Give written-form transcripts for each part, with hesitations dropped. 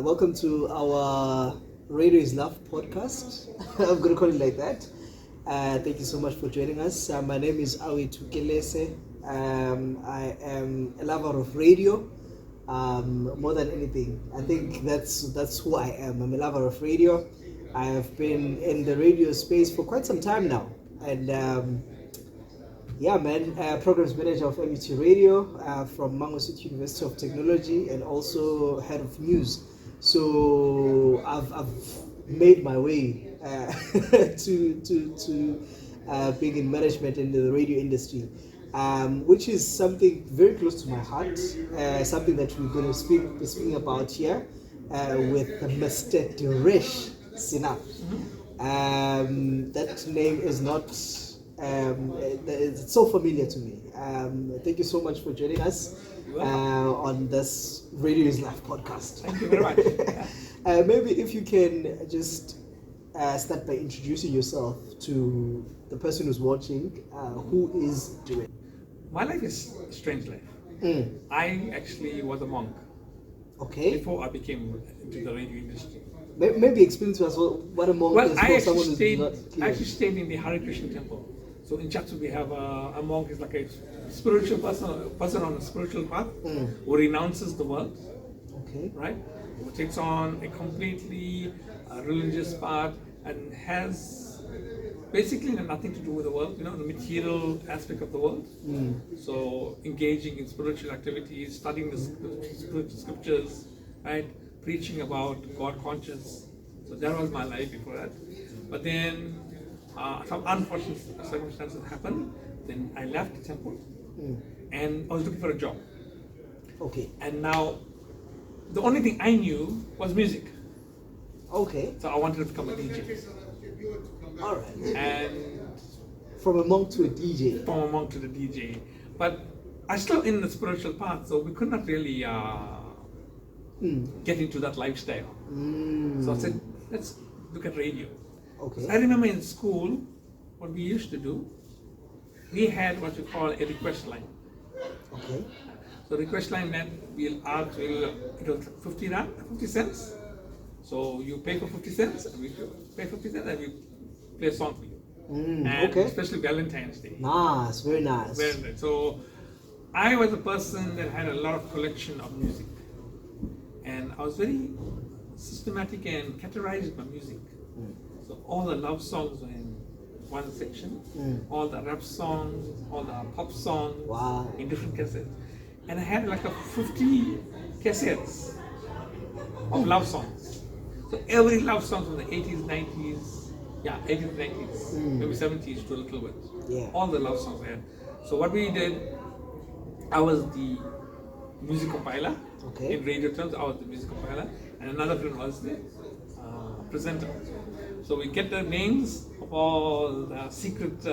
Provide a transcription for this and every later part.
Welcome to our Radio is Love podcast. I'm going to call it like that. Thank you so much for joining us. My name is Awetu Kelese. I am a lover of radio more than anything. I think that's who I am. I'm a lover of radio. I have been in the radio space for quite some time now. And programs manager of MUT Radio from Mango City University of Technology and also head of news. So I've made my way to being in management in the radio industry, which is something very close to my heart, something that we're going to be speaking about here with Mr. Duresh Sinap. That name is not, it's so familiar to me. Thank you so much for joining us on this Radio is Life podcast. Thank you very much. Maybe if you can just start by introducing yourself to the person who's watching, who is Duresh. My life is a strange life. I actually was a monk. Okay. Before I became into the radio industry. Maybe explain to us what a monk is for someone who's not clear. I actually stayed in the Hare Krishna temple. So in Chatsu we have a monk is like a spiritual person on a spiritual path who renounces the world. Okay. Right? Who takes on a completely religious path and has basically nothing to do with the world, the material aspect of the world. So engaging in spiritual activities, studying the spiritual scriptures, right? Preaching about God conscious. So that was my life before that. But then some unfortunate circumstances happened. Then I left the temple and I was looking for a job. Okay. And now the only thing I knew was music. Okay. So I wanted to become a DJ. All right. And from a monk to a DJ. From a monk to the DJ. But I'm still in the spiritual path, so we could not really get into that lifestyle. So I said, let's look at radio. Okay. So I remember in school, what we used to do, we had what you call a request line. Okay. So request line meant it was 50 cents. So you pay for 50 cents, and we pay 50 cents, and we play a song for you. Okay. Especially Valentine's Day. Nice, very nice. Very nice. So I was a person that had a lot of collection of music. And I was very systematic and categorized my music. So all the love songs were in one section, all the rap songs, all the pop songs in different cassettes. And I had like 50 cassettes of love songs. So every love song from the 80s, 90s, 80s, 90s, maybe 70s to a little bit. Yeah. All the love songs I had. So what we did, I was the music compiler. Okay. In radio terms, I was the music compiler, and another friend was the presenter. So we get the names of all the secret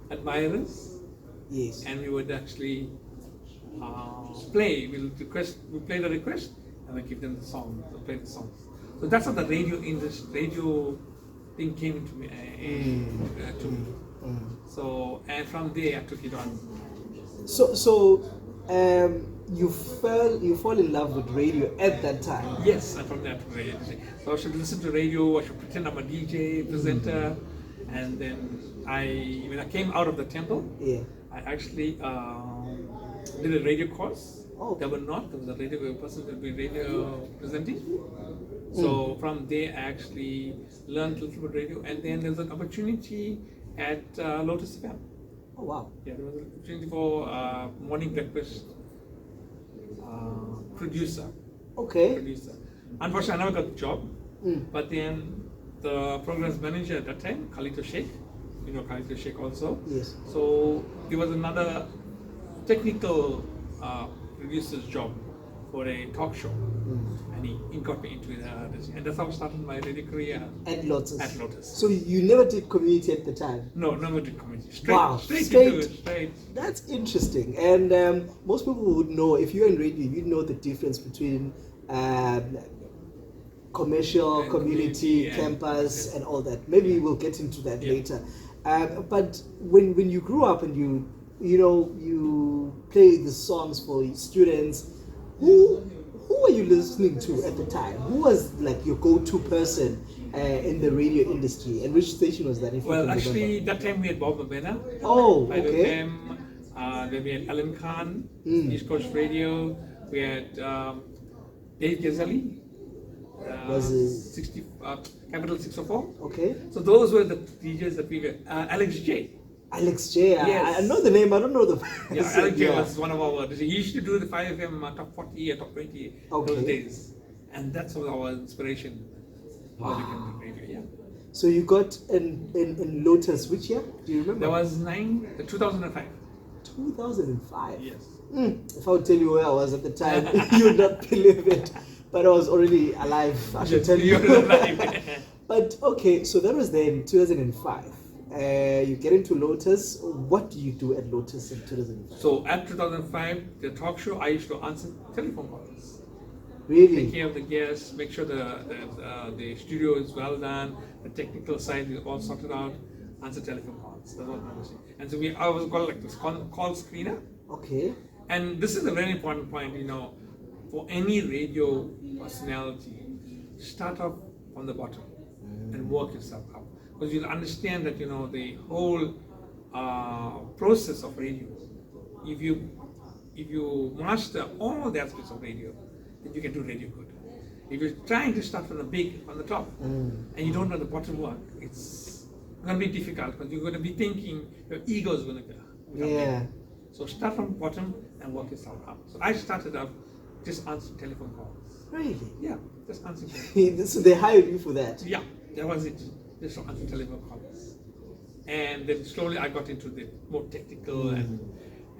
admirers. Yes. And we would actually play. We play the request, and we give them the song. We play the songs. So that's how the radio thing came into me. So and from there I took it on. So you fall in love with radio at that time. Yes, and from that radio. So I should listen to radio. I should pretend I'm a DJ presenter, and then when I came out of the temple, I actually did a radio course. There was a radio person that would be radio presenting. So from there I actually learned a little bit radio, and then there's an opportunity at Lotus FM. Oh wow! Yeah, there was an opportunity for morning breakfast producer. Okay. Producer. Unfortunately, I never got the job. But then the programs manager at that time, Khalito Sheikh, Khalito Sheikh also. Yes. So there was another technical producer's job for a talk show, and he got me into this, and that's how I started my radio career at Lotus. At Lotus. So you never did community at the time? No, never did community. Straight. That's interesting, and most people would know, if you're in radio, you'd know the difference between commercial, community, campus, and all that. Maybe we'll get into that later. But when you grew up and you play the songs for students, who were you listening to at the time? Who was like your go-to person in the radio industry, and which station was that? If you Well, can actually, remember? that time we had Bob Mabena. Oh, By the okay. time, then we had Alan Khan, East Coast Radio. We had Dave Ghazali, Was it 60, Capital 604. okay? So those were the DJs that we got. Alex J. Alex J. Yes. I know the name. I don't know the. Yeah, Alex J Yeah. was one of our. He used to do the 5FM top 40 or top 20 Okay. those days, and that's our inspiration. How we can do radio. Yeah. So you got in Lotus which year? Do you remember? That was 2005. 2005. Yes. If I would tell you where I was at the time, you would not believe it. But I was already alive, I should tell you. You're alive. But okay, so that was then 2005. You get into Lotus. What do you do at Lotus in 2005? So at 2005, the talk show, I used to answer telephone calls. Take Really? care of the guests, make sure the studio is well done, the technical side is all sorted out, answer telephone calls. That's what I was saying. And so I was called like this call screener. Okay. And this is a very important point, for any radio personality, start off from the bottom and work yourself up. Because you'll understand that, the whole process of radio, if you master all the aspects of radio, then you can do radio good. If you're trying to start from the top, and you don't know the bottom work, it's going to be difficult because you're going to be thinking your ego is going to become Yeah. big. So start from bottom and work yourself up. So I started up just answering telephone calls. Really? Yeah, just answering telephone calls. So they hired you for that? Yeah, that was it. Just answering telephone calls. And then slowly I got into the more technical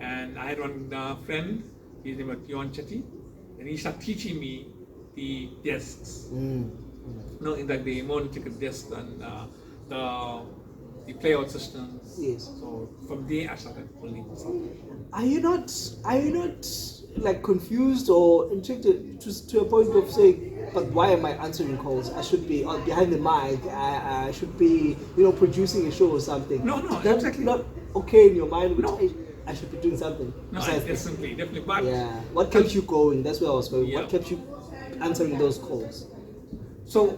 and I had one friend, his name was Yon Chetty, and he started teaching me the desks. In that the monitored desk and the playout systems. Yes. So from there I started building something. Are you not like confused or intrigued to a point of saying, but why am I answering calls? I should be behind the mic. I should be producing a show or something. No, That's exactly. not okay in your mind. No. I should be doing something. No, besides this. definitely. But Yeah. What kept you going? That's where I was going. Yeah. What kept you answering those calls? so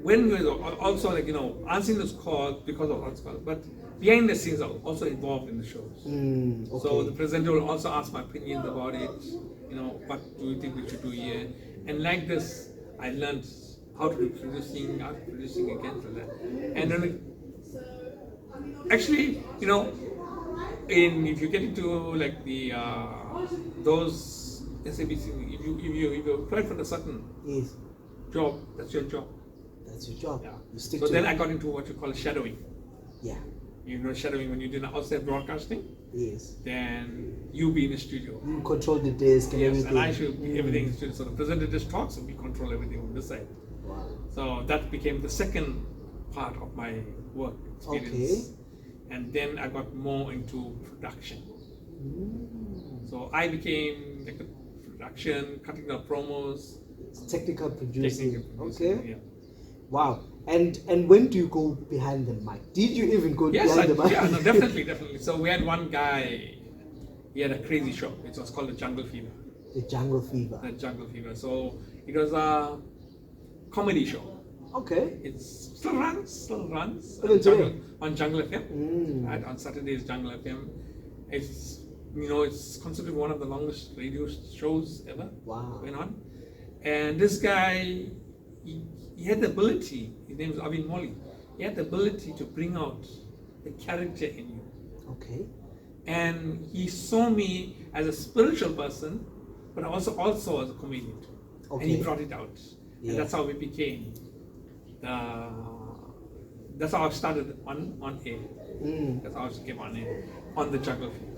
when we were also answering those calls because of those calls, but behind the scenes are also involved in the shows. Okay. So the presenter will also ask my opinions about it. What do you think we should do here? And like this, I learned how to do producing, again for that. And then actually, if you get into like the those SABC, if you apply for a certain Yes. job, that's your job. That's your job. Yeah. You stick So to then it. I got into what you call shadowing. Yeah. Shadowing when you do outside broadcasting, Yes. then you be in the studio. You control the desk and Yes, everything. and I should be everything in the studio. So the presenter just talks and we control everything on this side. Wow. So that became the second part of my work experience. And then I got more into production. So I became like the production, cutting out promos, Technical producing. technical producing, Okay. yeah. Wow. And when do you go behind the mic? Did you even go Yes, behind the mic? yeah, no, definitely. So we had one guy, he had a crazy show. It was called the Jungle Fever. The Jungle Fever. The Jungle Fever. So it was a comedy show. Okay. It still runs Even today? on Jungle FM. Right, on Saturdays, Jungle FM. It's it's considered one of the longest radio shows ever. Wow. Going on. And this guy, he had the ability. His name is Avin Molly. He had the ability to bring out the character in you. Okay. And he saw me as a spiritual person, but also as a comedian. Okay. And he brought it out. Yeah. And that's how we became. That's how I started on air. That's how I came on air on the Jungle Fever.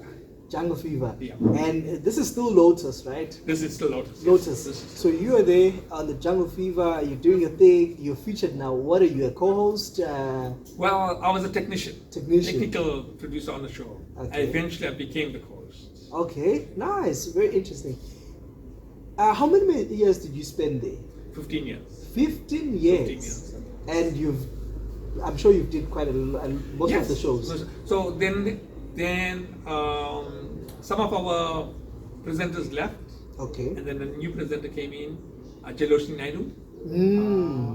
Jungle Fever. Yeah. And this is still Lotus, right? This is still Lotus. Lotus. Yes, So you are there on the Jungle Fever. You're doing your thing. You're featured now. What are you, a co-host? Well, I was a technician. Technician. Technical producer on the show. Okay. And eventually I became the co-host. Okay. Nice. Very interesting. How many years did you spend there? 15 years. 15 years. 15 years. And I'm sure you did quite most of the shows. So then some of our presenters left. Okay. And then a new presenter came in. Jaloshni Naidu.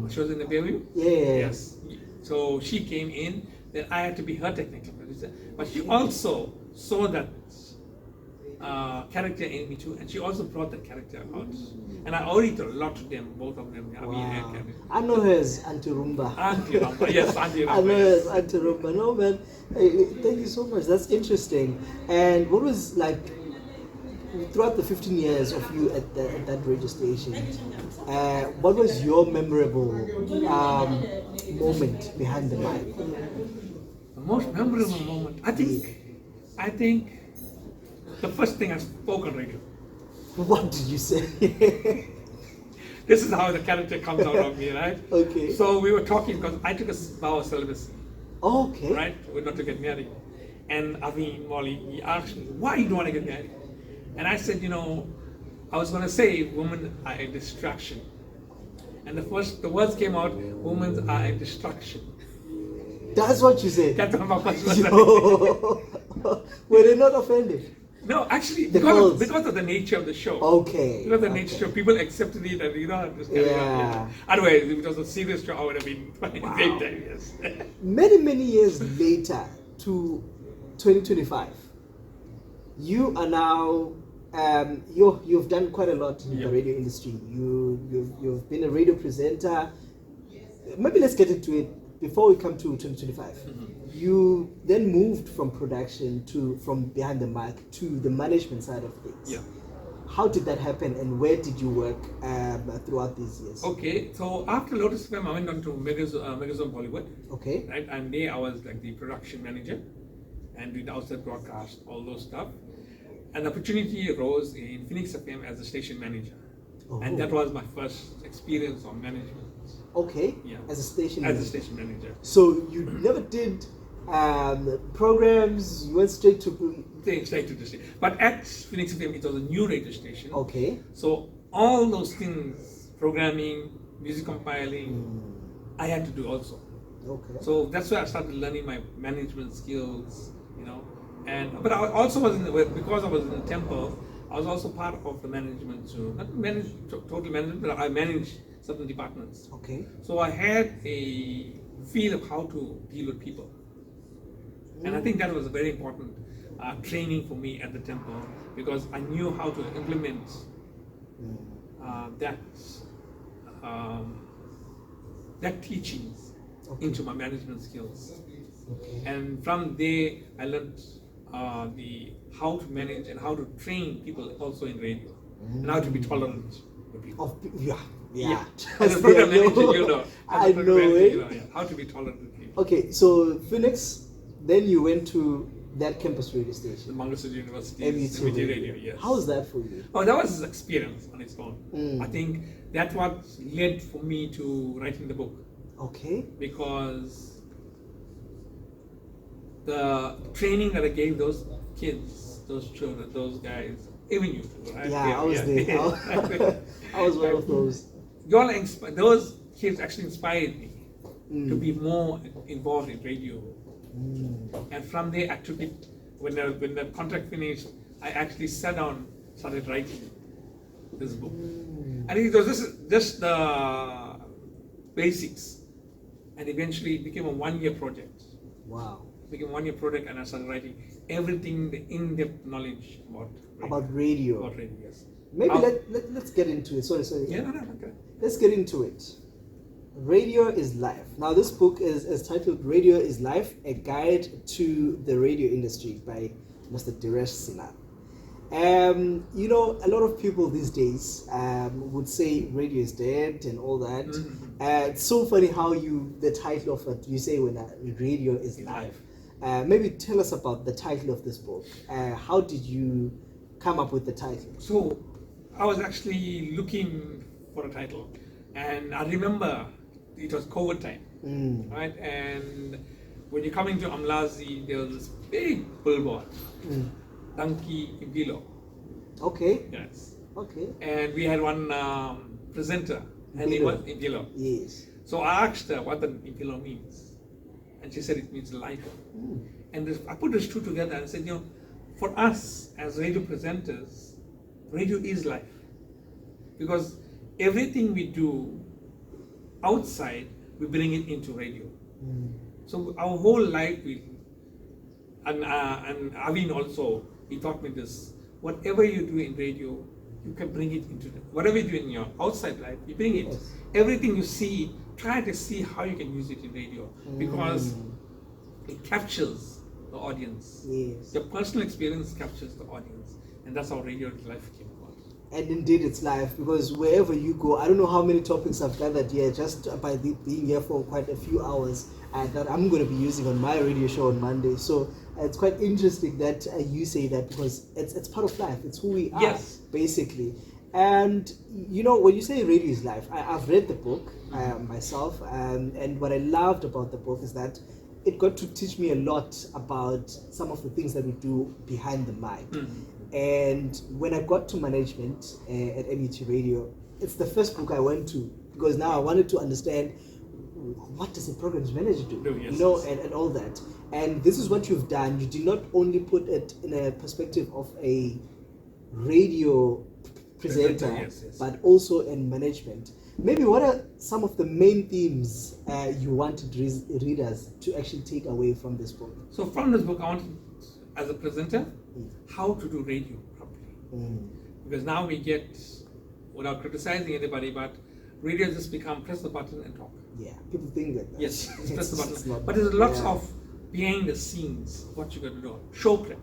She was in the Bayview. Yes. So she came in, then I had to be her technical producer. But she also saw that character in me too, and she also brought that character out. And I owe it a lot to them, both of them. Wow. I know her as Auntie Rumba. Auntie Rumba, yes, Auntie Rumba. I know her as Auntie Rumba. No, man, thank you so much. That's interesting. And what was like, throughout the 15 years of you at that radio station, what was your memorable moment behind the mic? The most memorable moment, I think the first thing I spoke on radio. What did you say? This is how the character comes out of me, right? Okay. So we were talking because I took a vow of celibacy. Okay. Right? We're not to get married. And Molly, he asked me, why you don't want to get married? And I said, I was going to say women are a distraction. And the words came out, women are a distraction. That's what you said? That's what my first was. Were they not offended? No, actually, because of the nature of the show. Okay. Because of the nature of the show, people accepted it and just carried on. Otherwise, if it was a serious show, I would have been fine. Wow. Yes. Many years later to 2025, you are now you've done quite a lot in the radio industry. You've been a radio presenter. Maybe let's get into it before we come to 2025. You then moved from production from behind the mic to the management side of things. Yeah. How did that happen, and where did you work throughout these years? Okay, so after Lotus FM, I went on to Megazone Bollywood. Okay. Right, and there I was like the production manager, and did outside broadcast, all those stuff. An opportunity arose in Phoenix FM as a station manager, and that was my first experience on management. Okay. Yeah. As a station manager. So you never did programs. You went straight to the station. But at Phoenix FM, it was a new radio station. Okay. So all those things, programming, music compiling, I had to do also. Okay. So that's where I started learning my management skills, but I also was because I was in the temple, I was also part of the management too. Not manage total management, but I managed certain departments. Okay. So I had a feel of how to deal with people. And I think that was a very important training for me at the temple, because I knew how to implement that teachings into my management skills. Okay. And from there, I learned how to manage and how to train people also in radio, and how to be tolerant with people. Yeah. As a program manager, I know it. How to be tolerant with people. Okay, so Phoenix, then you went to that campus radio station. The Mangalore University, MUT Radio, yes. How was that for you? Oh, that was an experience on its own. I think that's what led for me to writing the book. Okay. Because the training that I gave those kids, those children, those guys, even you, right? Yeah, I was there. I was one of those. Those kids actually inspired me to be more involved in radio. And from there, I took it, when the contract finished, I actually sat down, started writing this book. And it was just the basics. And eventually it became a one-year project. Wow. It became a one-year project, and I started writing everything, the in-depth knowledge about radio. About radio, yes. Maybe let's get into it. Sorry. Yeah, no, okay. Let's get into it. Radio is Life. Now, this book is titled Radio is Life, A Guide to the Radio Industry by Mr. Diresh Sinha. A lot of people these days would say radio is dead and all that. It's so funny how the title of it, you say when radio is life. Maybe tell us about the title of this book. How did you come up with the title? So, I was actually looking for a title, and I remember it was COVID time, right? And when you come into Amlazi, there was this big billboard, Danki Impilo. Okay. Yes. Okay. And we had one presenter, and he was Impilo. Yes. So I asked her what the Impilo means, and she said it means life. And I put those two together and said, for us as radio presenters, radio is life, because everything we do outside, we bring it into radio. So our whole life, and Avin also, he taught me this. Whatever you do in radio, you can bring it into whatever you do in your outside life, you bring it. Yes. Everything you see, try to see how you can use it in radio, because it captures the audience. Yes. Your personal experience captures the audience, and that's how radio life came about. And indeed, it's live, because wherever you go, I don't know how many topics I've gathered here just by being here for quite a few hours, and that I'm going to be using on my radio show on Monday. So it's quite interesting that you say that, because it's part of life. It's who we are, Yes. basically. And when you say radio is life, I've read the book myself, and what I loved about the book is that it got to teach me a lot about some of the things that we do behind the mic. And when I got to management at MUT Radio, it's the first book I went to, because now I wanted to understand, what does a programs manager do? Yes, and all that. And this is what you've done. You did not only put it in a perspective of a radio presenter, yes. but also in management. Maybe what are some of the main themes you wanted readers to actually take away from this book? So from this book, I wanted, as a presenter, how to do radio properly. Because now we get, without criticizing anybody, but radio has just become press the button and talk. Yeah, people think that. Yes, press the button. not, But there's lots of behind the scenes, what you're going to do. Show prep.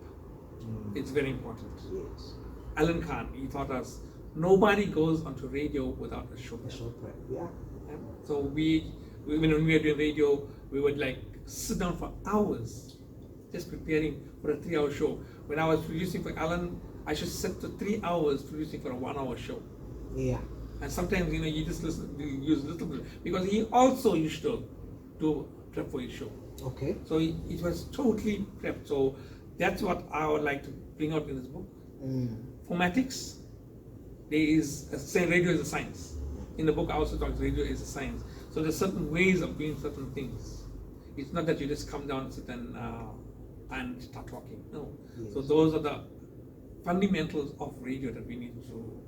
It's very important. Yes. Alan Khan, he taught us, nobody goes onto radio without a show prep. A show prep, yeah. So when we were doing radio, we would sit down for hours just preparing for a 3-hour show. When I was producing for Alan, I should sit to 3 hours producing for a 1-hour show. Yeah. And sometimes, you just use a little bit, because he also used to do prep for his show. Okay. So it was totally prepped. So that's what I would like to bring out in this book. Formatics, there is, say radio is a science. In the book I also talk radio is a science. So there's certain ways of doing certain things. It's not that you just come down and sit and start talking. No. Yes. So those are the fundamentals of radio that we need to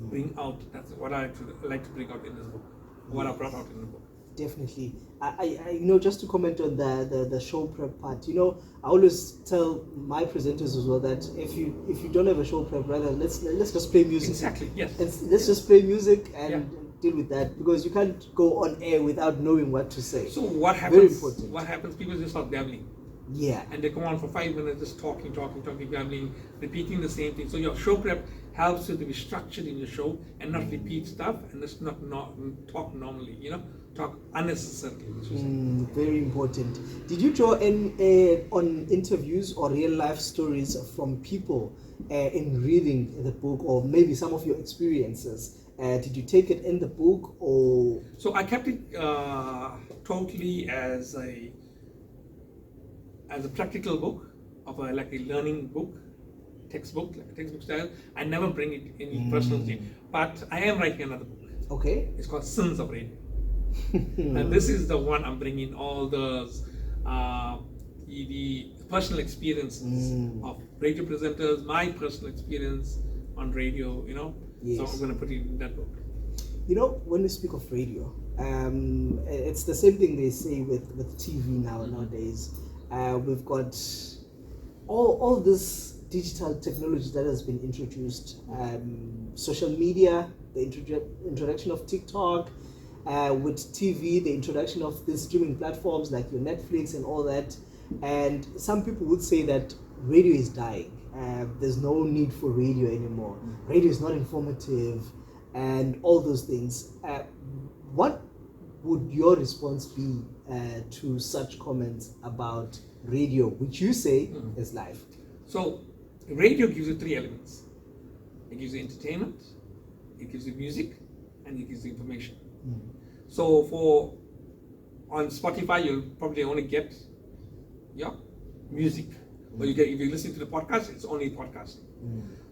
bring out. That's what I like to bring out in this book. What I brought out in the book. Definitely. I just to comment on the show prep part, I always tell my presenters as well that if you don't have a show prep, rather let's just play music. Exactly. Yes. Let's just play music and deal with that, because you can't go on air without knowing what to say. So what happens? Very important. What happens? People just start babbling. Yeah. And they come on for 5 minutes just talking, babbling, repeating the same thing. So your show prep helps you to be structured in your show and not repeat stuff and just not talk normally, talk unnecessarily. Very important. Did you draw on interviews or real life stories from people in reading the book, or maybe some of your experiences? Did you take it in the book, or? So I kept it totally as a practical book, of a learning book, textbook style. I never bring it any personal thing. But I am writing another book. Okay. It's called Sins of Radio. And this is the one I'm bringing all those the personal experiences of radio presenters, my personal experience on radio, Yes. So I'm going to put it in that book. When we speak of radio, it's the same thing they say with TV nowadays. We've got all this digital technology that has been introduced, social media, the introduction of TikTok, with TV, the introduction of the streaming platforms like your Netflix and all that. And some people would say that radio is dying. There's no need for radio anymore. Radio is not informative and all those things. What would your response be to such comments about radio, which you say is life? So radio gives you 3 elements. It gives you entertainment, it gives you music, and it gives you information. So on Spotify, you'll probably only get music. But if you listen to the podcast, it's only podcasting.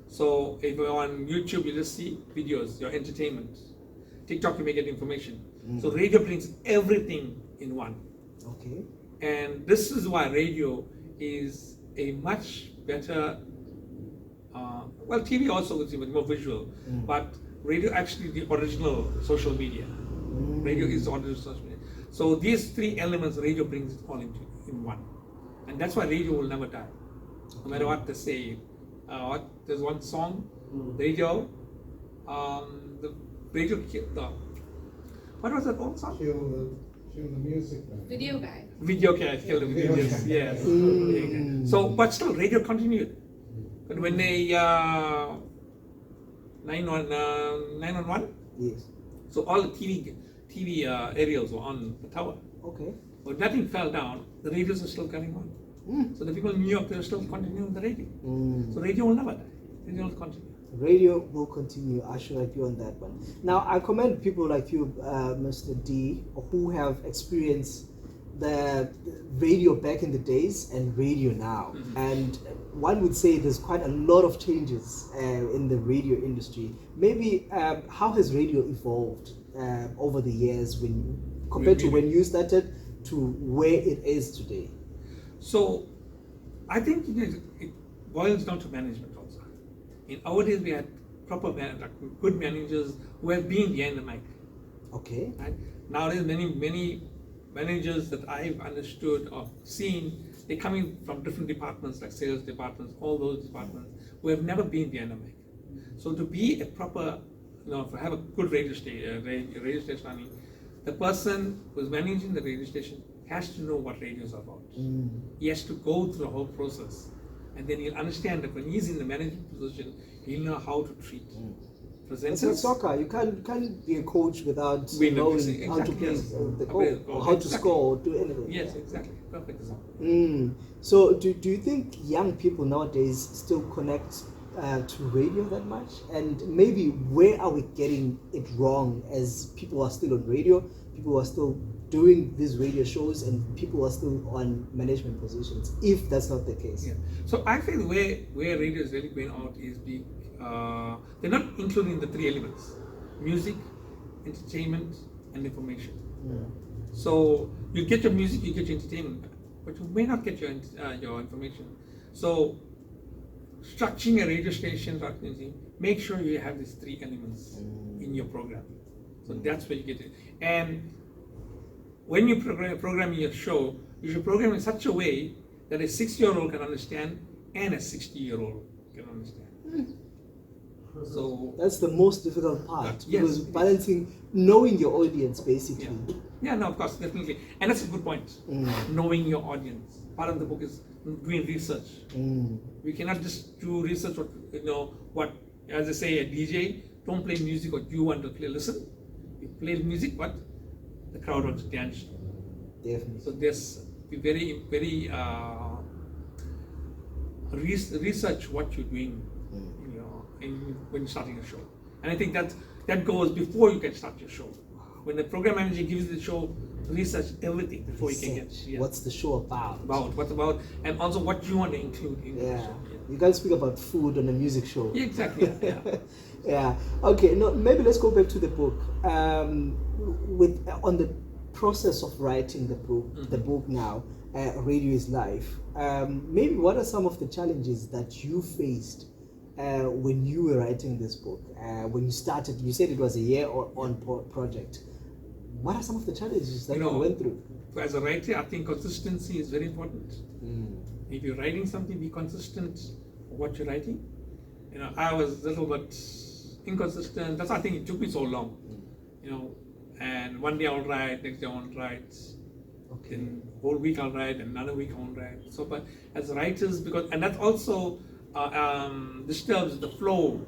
So if you're on YouTube, you just see videos, your entertainment. TikTok, you may get information. So radio brings everything in one. Okay. And this is why radio is a much better, TV also is even more visual, but radio actually the original social media. Radio is the original social media. So these three elements, radio brings it all in one. And that's why radio will never die. No matter what they say. There's one song, radio, the radio killed the, what was that old song? Kill the music. Video guy. Video guy killed the video, yes. So, but still, radio continued. But when they 911, Yes. so all the TV aerials were on the tower. Okay. But nothing fell down. The radios are still going on. So the people in New York, they're still continuing the radio. So radio will never die. Radio will continue. Radio will continue. I should agree on that one. Now, I commend people like you, Mr. D, who have experienced the radio back in the days and radio now. And one would say there's quite a lot of changes in the radio industry. Maybe how has radio evolved over the years compared to when you started to where it is today? So, I think it boils down to management also. In our days, we had good managers who have been behind the mic. Okay. Right? Nowadays, many managers that I've understood or seen, they're coming from different departments like sales departments, all those departments, who have never been behind the mic. So to be a proper, to have a good radio station, I mean, the person who's managing the radio station has to know what radio is about. He has to go through the whole process. And then he'll understand that when he's in the management position, he'll know how to treat presenters. It's like soccer. You can't be a coach without knowing how to play the goal, or how to score, or do anything. Yes, exactly. Perfect example. So do you think young people nowadays still connect to radio that much? And maybe where are we getting it wrong, as people are still on radio, people are still doing these radio shows, and people are still on management positions, if that's not the case? Yeah. So I feel where radio is really going out is they're not including the three elements: music, entertainment, and information. So you get your music, you get your entertainment, but you may not get your information. So structuring a radio station, make sure you have these three elements in your program. So that's where you get it. And when you program your show, you should program in such a way that a 6-year-old can understand and a 60-year-old can understand. So that's the most difficult part, yes, because balancing, knowing your audience, basically. Yeah, no, of course, definitely. And that's a good point. Knowing your audience. Part of the book is doing research. We cannot just do research what, as I say, a DJ, don't play music what you want to play. Listen, you play music, but the crowd wants to dance. Definitely. So there's be very, very research what you're doing, when you're starting a show. And I think that goes before you can start your show. When the program manager gives you the show, research everything before you can get. Yeah. What's the show about? What about, and also what you want to include in the show. Yeah. You can't speak about food on a music show. Yeah, exactly. Yeah. Yeah. Okay. No. Maybe let's go back to the book. On the process of writing the book, the book now, Radio is Life. Maybe what are some of the challenges that you faced when you were writing this book? When you started, you said it was a year-on project. What are some of the challenges that you went through? As a writer, I think consistency is very important. If you're writing something, be consistent with what you're writing. I was a little bit inconsistent. That's why I think it took me so long. And one day I'll write, next day I won't write. Okay. Then whole week I'll write, and another week I won't write. So, but as writers, and that also disturbs the flow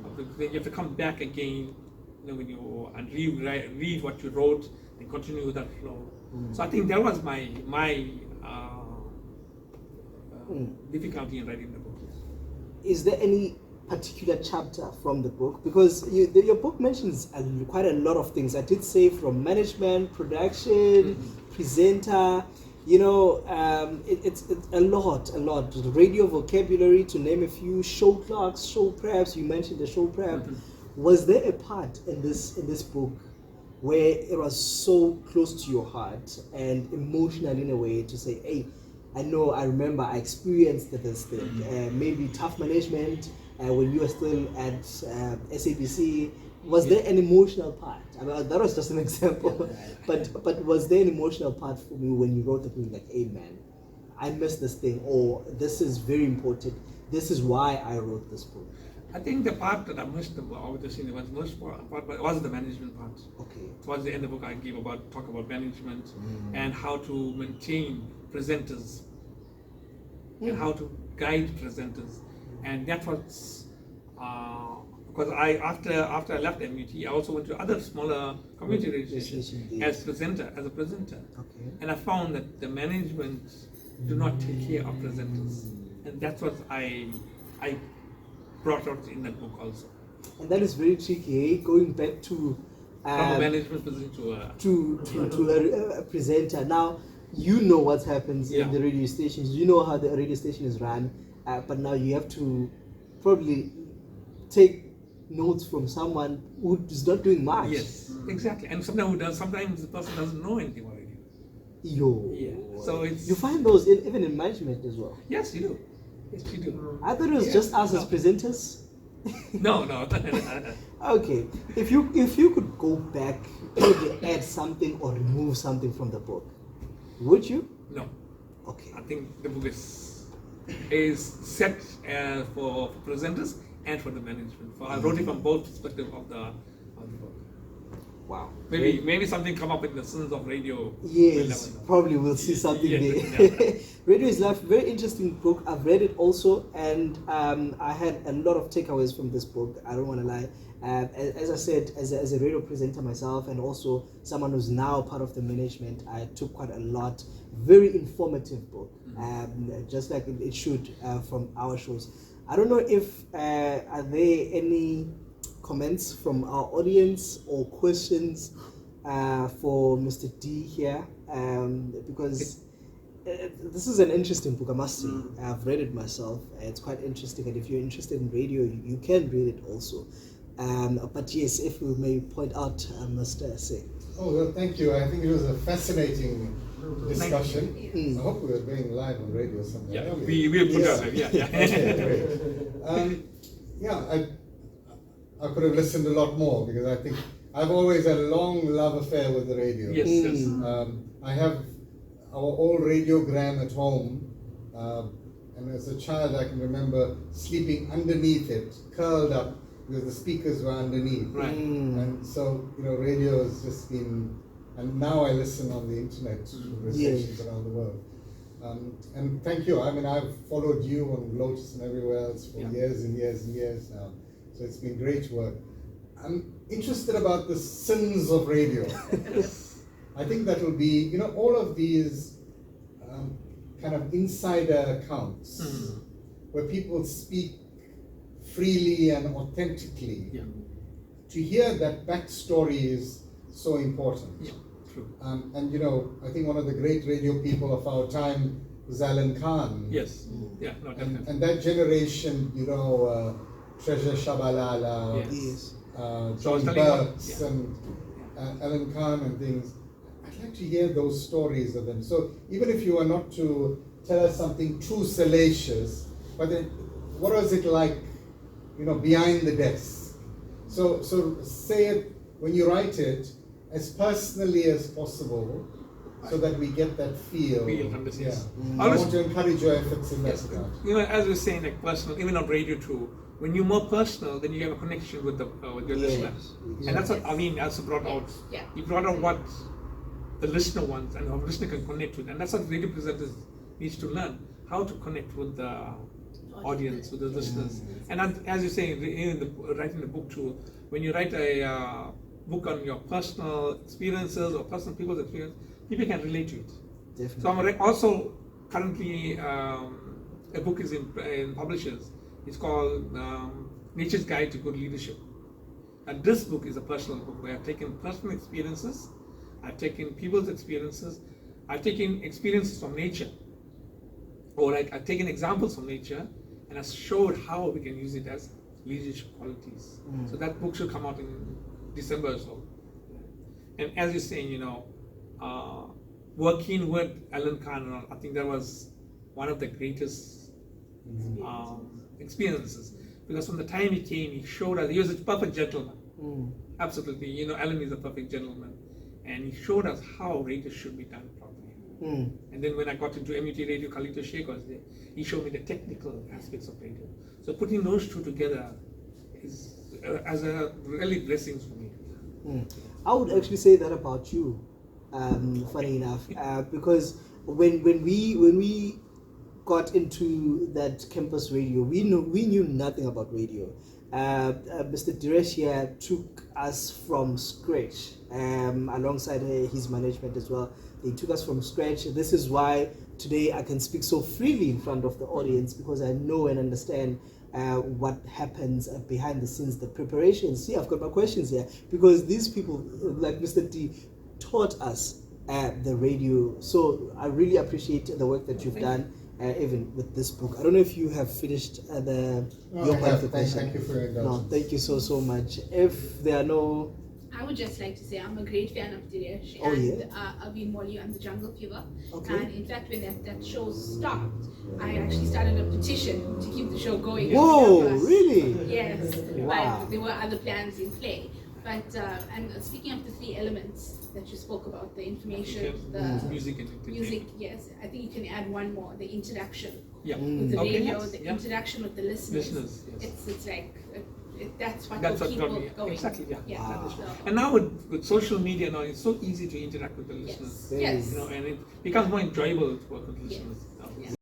of the thing. You have to come back again, when you and read what you wrote and continue with that flow. So I think that was my difficulty in writing the book. Is there any particular chapter from the book? Because your book mentions quite a lot of things. I did say from management, production, presenter. It's a lot. Radio vocabulary, to name a few. Show clerks, show preps. You mentioned the show prep. Was there a part in this book where it was so close to your heart and emotional in a way to say, hey, I remember I experienced this thing, maybe tough management, when you were still at SABC? Was there an emotional part? I mean, that was just an example, but was there an emotional part for you when you wrote the book, like, hey man, I missed this thing, or this is very important, this is why I wrote this book? I think the part that I missed about the scene was most part was the management part. Okay. Towards the end of the book, I talk about management and how to maintain presenters and how to guide presenters, and that was because after I left MUT, I also went to other smaller community radio stations as a presenter, Okay. and I found that the management do not take care of presenters, and that's what I brought out in that book also. And that is very tricky, eh? Going back to From a management position to a presenter. Now, you know what happens in Yeah. the radio stations. You know how the radio station is run, but now you have to probably take notes from someone who is not doing much. yes, exactly. And sometimes the person doesn't know anything about radio. Yo. Yeah. So it's You find those even in management as well. yes, you do. Yes, you do. I thought it was Yeah. just us as No. presenters. No. Okay, if you could go back, probably add something or remove something from the book, would you? No. Okay. I think the book is set for presenters and for the management. I wrote it from both perspectives of the book. Wow. Maybe something come up in the sins of radio. Yes, We'll never know. probably we'll see something Yes, there. Radio is Life, very interesting book. I've read it also, and I had a lot of takeaways from this book. I don't want to lie. As I said, as a radio presenter myself, and also someone who's now part of the management, I took quite a lot. Very informative book, just like it should from our shows. I don't know if are there any comments from our audience or questions for Mr. D here, because this is an interesting book, I must say. I've read it myself. It's quite interesting, and if you're interested in radio, you can read it also. But yes, if we may point out, Mr. Say. Oh, well, thank you. I think it was a fascinating discussion. I hope we are going live on radio somewhere. Yeah, Are we will put Yes. it on. Yeah. Okay, great. I could have listened a lot more, because I think I've always had a long love affair with the radio. Yes. I have our old radiogram at home, and as a child I can remember sleeping underneath it, curled up, because the speakers were underneath. Right. And so, radio has just been, and now I listen on the internet to stations around the world. And thank you. I mean, I've followed you on Lotus and everywhere else for years and years and years now. So it's been great work. I'm interested about the sins of radio. I think that will be, all of these kind of insider accounts where people speak freely and authentically. Yeah. To hear that backstory is so important. Yeah. True. And I think one of the great radio people of our time was Alan Khan. Yes. Yeah. No, definitely. And that generation, Treasure Shabalala, Yes. John telling what- Burks, and Alan Khan and things. I'd like to hear those stories of them. So even if you are not to tell us something too salacious, but then what was it like, behind the desk? So say it when you write it as personally as possible, so that we get that feel. Yes. I want to encourage your efforts in that Yes. regard. As we're saying, like personal, even on radio too. When you're more personal, then you have a connection with your listener, and that's what also brought out. Yeah. You brought out what the listener wants, and how the listener can connect with, and that's what radio presenters needs to learn, how to connect with the audience, with the listeners. And as you say, writing the book too, when you write a book on your personal experiences or personal people's experience, people can relate to it. Definitely. So I'm also currently a book is in publishers. It's called Nature's Guide to Good Leadership. And this book is a personal book where I've taken personal experiences, I've taken people's experiences, I've taken experiences from nature, or I've taken examples from nature, and I've showed how we can use it as leadership qualities. So that book should come out in December or so. And as you're saying, working with Alan Khan, I think that was one of the greatest experiences. because from the time he came, he showed us, he was a perfect gentleman. Mm. Absolutely. You know, Alan is a perfect gentleman. And he showed us how radio should be done properly. Mm. And then when I got into MUT Radio, Khalito Sheikh was there. He showed me the technical aspects of radio. So putting those two together is as a really blessings for me. Mm. I would actually say that about you, funny enough, because when we got into that campus radio, we knew nothing about radio. Mr. Diresh here took us from scratch, alongside his management as well. They took us from scratch. This is why today I can speak so freely in front of the audience, because I know and understand what happens behind the scenes, the preparations. See, I've got my questions here, because these people, like Mr. D, taught us the radio. So I really appreciate the work that you've done. Even with this book, I don't know if you have finished your qualification. Thank you for your indulgence. No, thank you so much. If there are no, I would just like to say I'm a great fan of Diresh and Aveen Molly on the Jungle Fever. Okay. And in fact, when that show stopped, I actually started a petition to keep the show going. Whoa, really? Yes. Wow. But there were other plans in play. But and speaking of the three elements that you spoke about, the information, the music and entertainment. music, yes, I think you can add one more, the interaction Yeah. with the Okay, radio, yes, the yeah. interaction with the listeners. Yes. It's like that's what That's will what keep got people me. going. Exactly, yeah. Yeah. That is So- And now with social media now, it's so easy to interact with the listeners. Yes. You know, and it becomes more enjoyable to work with Yes. listeners. Yes.